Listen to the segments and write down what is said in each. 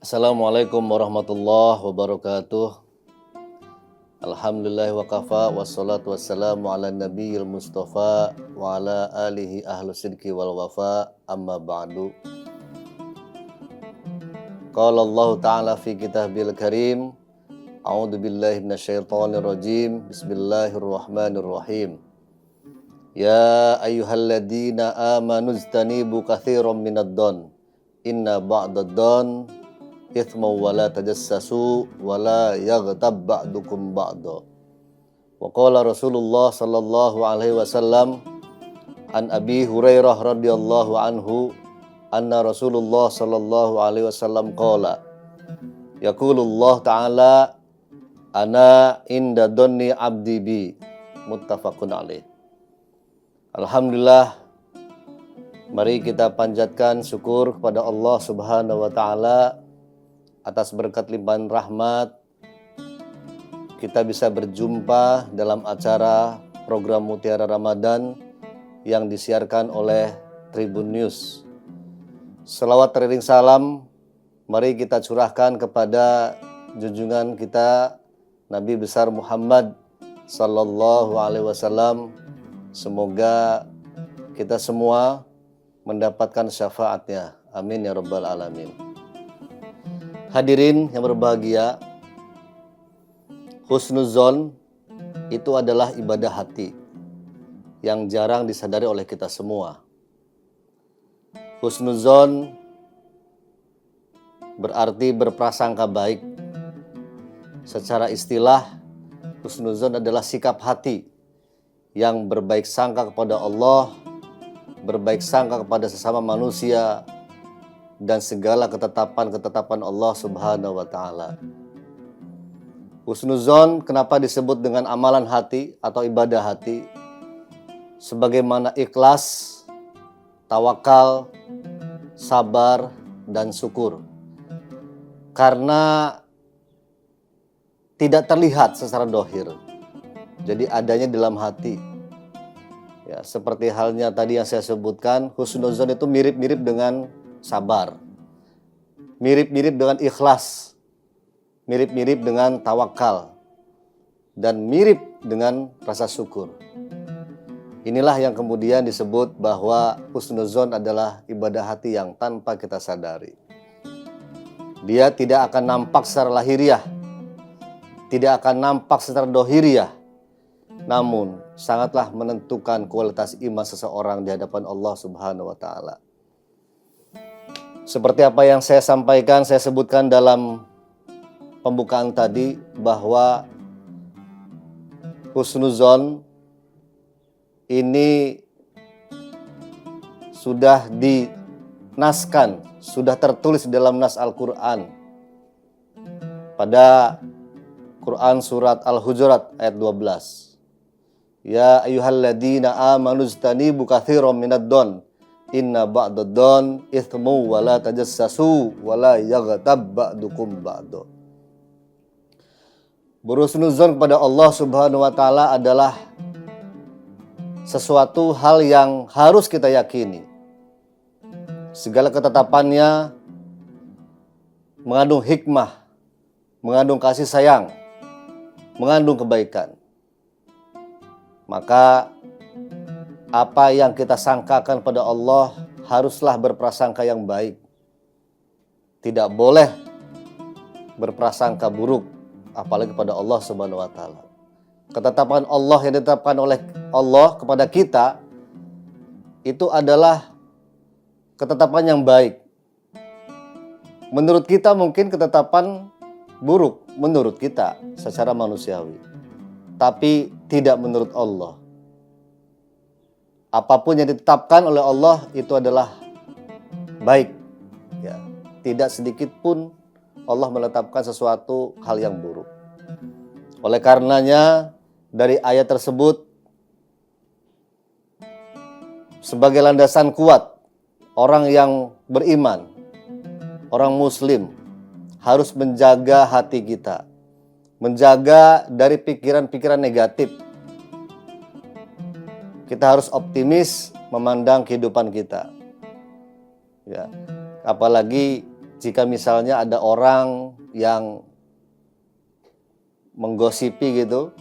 Assalamualaikum warahmatullahi wabarakatuh. Alhamdulillah wa kafa wassalatu wassalamu ala nabiyil mustafa wa ala alihi ahlu sidki wal wafa amma ba'du. Qala Allah ta'ala fi kitabil karim, a'udzu billahi minasyaitonir rajim, bismillahirrahmanirrahim. Ya ayyuhalladzina amanu ijtanibu katsiran minadh-dhon inna ba'dadh-dhon ithmu wa la tajassasu wa la yaghtab ba'dukum ba'da. Wa qala Rasulullah sallallahu alaihi wasallam an Abi Hurairah radhiyallahu anhu anna Rasulullah sallallahu alaihi wasallam qala yaqulullah ta'ala ana inda dhanni abdi bi, muttafaqun alaih. Alhamdulillah, mari kita panjatkan syukur kepada Allah Subhanahu wa taala atas berkat limpahan rahmat kita bisa berjumpa dalam acara program Mutiara Ramadan yang disiarkan oleh Tribun News. Selawat teriring salam mari kita curahkan kepada junjungan kita Nabi besar Muhammad sallallahu alaihi wasallam. Semoga kita semua mendapatkan syafaatnya. Amin ya rabbal alamin. Hadirin yang berbahagia, husnuzon itu adalah ibadah hati yang jarang disadari oleh kita semua. Husnuzon berarti berprasangka baik. Secara istilah, husnuzon adalah sikap hati yang berbaik sangka kepada Allah, berbaik sangka kepada sesama manusia, dan segala ketetapan-ketetapan Allah Subhanahu wa taala. Husnuzon kenapa disebut dengan amalan hati atau ibadah hati? Sebagaimana ikhlas, tawakal, sabar, dan syukur. Karena tidak terlihat secara dohir. Jadi adanya dalam hati. Ya, seperti halnya tadi yang saya sebutkan, husnuzon itu mirip-mirip dengan sabar, mirip-mirip dengan ikhlas, mirip-mirip dengan tawakal, dan mirip dengan rasa syukur. Inilah yang kemudian disebut bahwa husnuzon adalah ibadah hati yang tanpa kita sadari. Dia tidak akan nampak secara lahiriah, tidak akan nampak secara dohiriah, namun sangatlah menentukan kualitas iman seseorang di hadapan Allah Subhanahu wa taala. Seperti apa yang saya sampaikan, saya sebutkan dalam pembukaan tadi bahwa husnuzon ini sudah dinaskan, sudah tertulis dalam nas Al-Quran pada Quran surat Al-Hujurat ayat 12. Ya ayyuhalladzina amanu ijtanibu katsiran minadh-dhon inna ba'dadh-dhon ithmu wa la tajassasu wa la yaghtab ba'dukum ba'da. Berhusnuzon kepada Allah Subhanahu wa taala adalah sesuatu hal yang harus kita yakini. Segala ketetapannya mengandung hikmah, mengandung kasih sayang, mengandung kebaikan. Maka apa yang kita sangkakan pada Allah haruslah berprasangka yang baik. Tidak boleh berprasangka buruk, apalagi pada Allah Subhanahu wa taala. Ketetapan Allah yang ditetapkan oleh Allah kepada kita itu adalah ketetapan yang baik. Menurut kita mungkin ketetapan buruk menurut kita secara manusiawi, tapi tidak menurut Allah. Apapun yang ditetapkan oleh Allah itu adalah baik. Ya, tidak sedikit pun Allah menetapkan sesuatu hal yang buruk. Oleh karenanya dari ayat tersebut sebagai landasan kuat orang yang beriman, orang muslim harus menjaga hati kita, menjaga dari pikiran-pikiran negatif. Kita harus optimis memandang kehidupan kita. Ya, apalagi jika misalnya ada orang yang menggosipi gitu,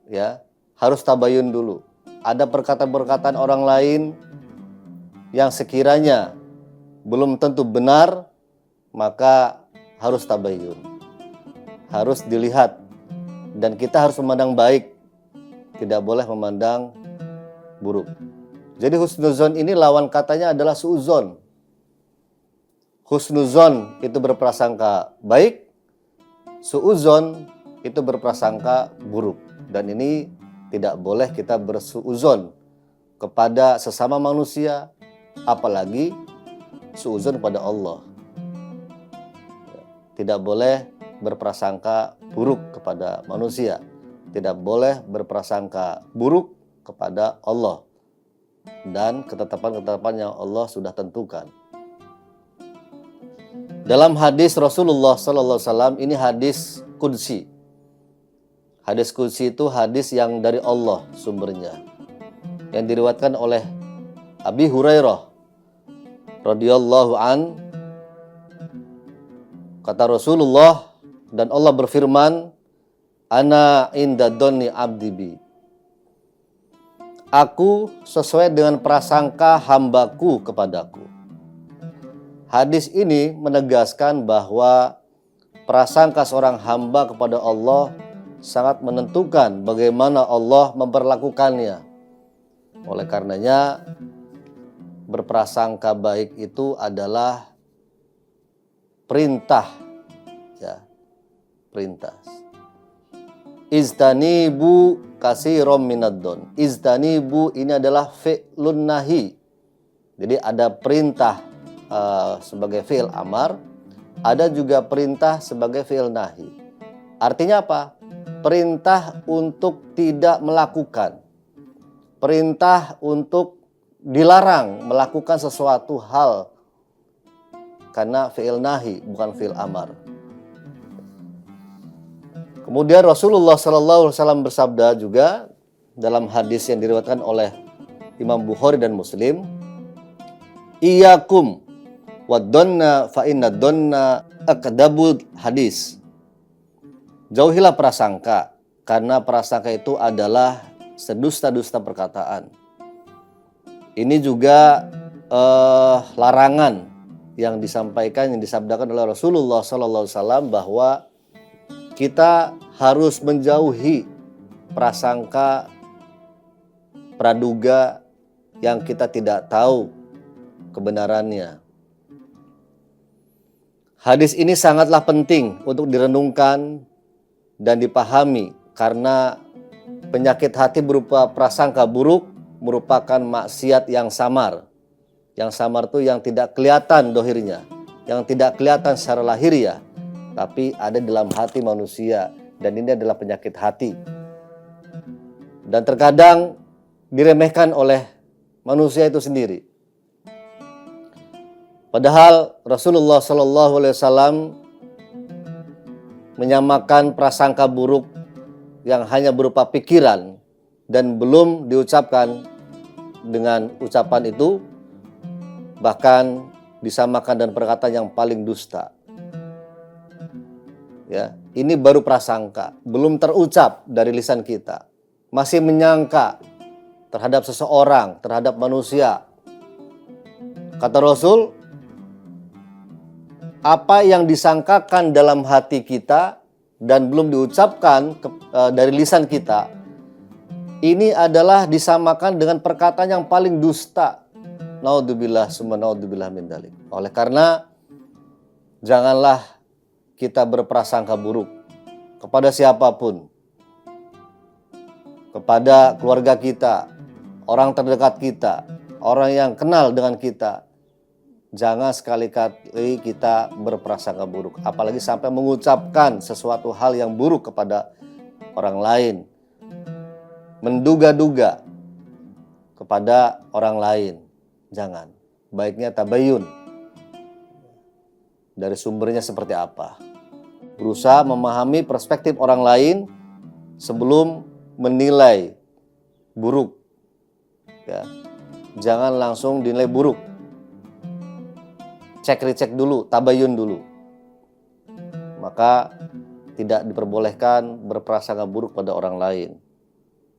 ya, harus tabayun dulu. Ada perkataan-perkataan orang lain yang sekiranya belum tentu benar, maka harus tabayun. Harus dilihat. Dan kita harus memandang baik, tidak boleh memandang buruk. Jadi husnuzon ini lawan katanya adalah suuzon. Husnuzon itu berprasangka baik, suuzon itu berprasangka buruk. Dan ini tidak boleh kita bersuuzon kepada sesama manusia, apalagi suuzon kepada Allah. Tidak boleh berprasangka buruk kepada manusia. Tidak boleh berprasangka buruk kepada Allah dan ketetapan-ketetapan yang Allah sudah tentukan. Dalam hadis Rasulullah sallallahu alaihi wasallam, ini hadis qudsi. Hadis qudsi itu hadis yang dari Allah sumbernya, yang diriwayatkan oleh Abi Hurairah radhiyallahu an. Kata Rasulullah, dan Allah berfirman, ana inda dhanni abdi bi. Aku sesuai dengan prasangka hambaku kepadaku. Hadis ini menegaskan bahwa prasangka seorang hamba kepada Allah sangat menentukan bagaimana Allah memperlakukannya. Oleh karenanya, berprasangka baik itu adalah perintah, ya, perintah. Iztanibu katsiran minad-don. Iztanibu ini adalah fi'lun nahi. Jadi ada perintah sebagai fi'il amar, ada juga perintah sebagai fi'il nahi. Artinya apa? Perintah untuk tidak melakukan. Perintah untuk dilarang melakukan sesuatu hal karena fi'il nahi bukan fi'il amar. Kemudian Rasulullah sallallahu alaihi wasallam bersabda juga dalam hadis yang diriwayatkan oleh Imam Bukhari dan Muslim, iyyakum wad-dhanna fa inna dhanna akdabul hadis. Jauhilah prasangka, karena prasangka itu adalah sedusta-dusta perkataan. Ini juga larangan yang disampaikan, yang disabdakan oleh Rasulullah sallallahu alaihi wasallam, bahwa kita harus menjauhi prasangka, praduga yang kita tidak tahu kebenarannya. Hadis ini sangatlah penting untuk direnungkan dan dipahami, karena penyakit hati berupa prasangka buruk merupakan maksiat yang samar. Yang samar itu yang tidak kelihatan dohirnya, yang tidak kelihatan secara lahiriah, tapi ada dalam hati manusia, dan ini adalah penyakit hati. Dan terkadang diremehkan oleh manusia itu sendiri. Padahal Rasulullah Shallallahu Alaihi Wasallam menyamakan prasangka buruk yang hanya berupa pikiran dan belum diucapkan dengan ucapan itu, bahkan disamakan dengan perkataan yang paling dusta. Ya, ini baru prasangka, belum terucap dari lisan kita, masih menyangka terhadap seseorang, terhadap manusia. Kata Rasul, apa yang disangkakan dalam hati kita dan belum diucapkan dari lisan kita, ini adalah disamakan dengan perkataan yang paling dusta. Naudzubillah summa naudzubillah min dzalik. Oleh karena janganlah kita berprasangka buruk kepada siapapun, kepada keluarga kita, orang terdekat kita, orang yang kenal dengan kita. Jangan sekali-kali kita berprasangka buruk, apalagi sampai mengucapkan sesuatu hal yang buruk kepada orang lain, menduga-duga kepada orang lain. Jangan. Baiknya tabayun dari sumbernya seperti apa. Berusaha memahami perspektif orang lain sebelum menilai buruk. Ya. Jangan langsung dinilai buruk. cek-recek dulu, tabayun dulu. Maka tidak diperbolehkan berprasangka buruk pada orang lain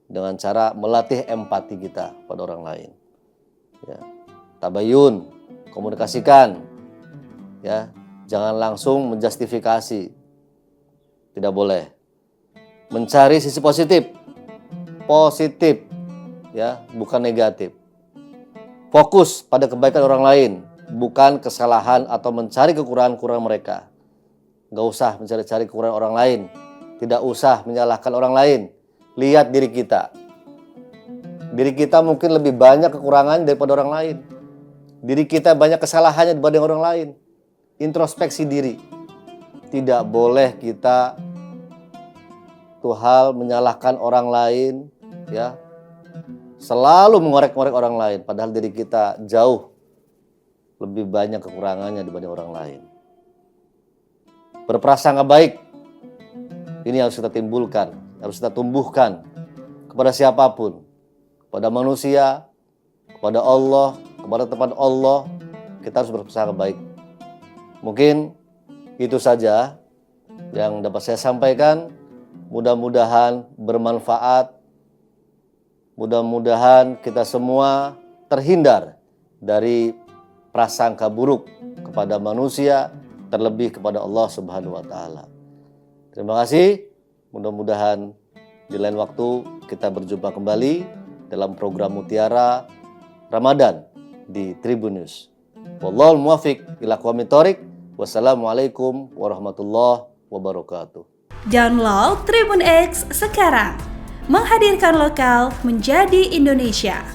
dengan cara melatih empati kita pada orang lain. Ya. Tabayun, komunikasikan, ya, jangan langsung menjustifikasi, tidak boleh. Mencari sisi positif, ya, bukan negatif. Fokus pada kebaikan orang lain, bukan kesalahan atau mencari kekurangan-kekurangan mereka. Gak usah mencari-cari kekurangan orang lain, tidak usah menyalahkan orang lain. Lihat diri kita. Diri kita mungkin lebih banyak kekurangan daripada orang lain. Diri kita banyak kesalahannya dibanding orang lain. Introspeksi diri. Tidak boleh kita tuh hal menyalahkan orang lain, ya. Selalu mengorek-ngorek orang lain, padahal diri kita jauh lebih banyak kekurangannya dibanding orang lain. Berprasangka baik, ini harus kita timbulkan, harus kita tumbuhkan kepada siapapun, kepada manusia, kepada Allah, kepada teman Allah, kita harus berprasangka baik. Mungkin itu saja yang dapat saya sampaikan. Mudah-mudahan bermanfaat. Mudah-mudahan kita semua terhindar dari prasangka buruk kepada manusia, terlebih kepada Allah Subhanahu wa taala. Terima kasih. Mudah-mudahan di lain waktu kita berjumpa kembali dalam program Mutiara Ramadan di Tribun News. Wallahul muwaffiq ila aqwamit thoriq. Wassalamualaikum warahmatullahi wabarakatuh. Download Tribun X sekarang. Menghadirkan lokal menjadi Indonesia.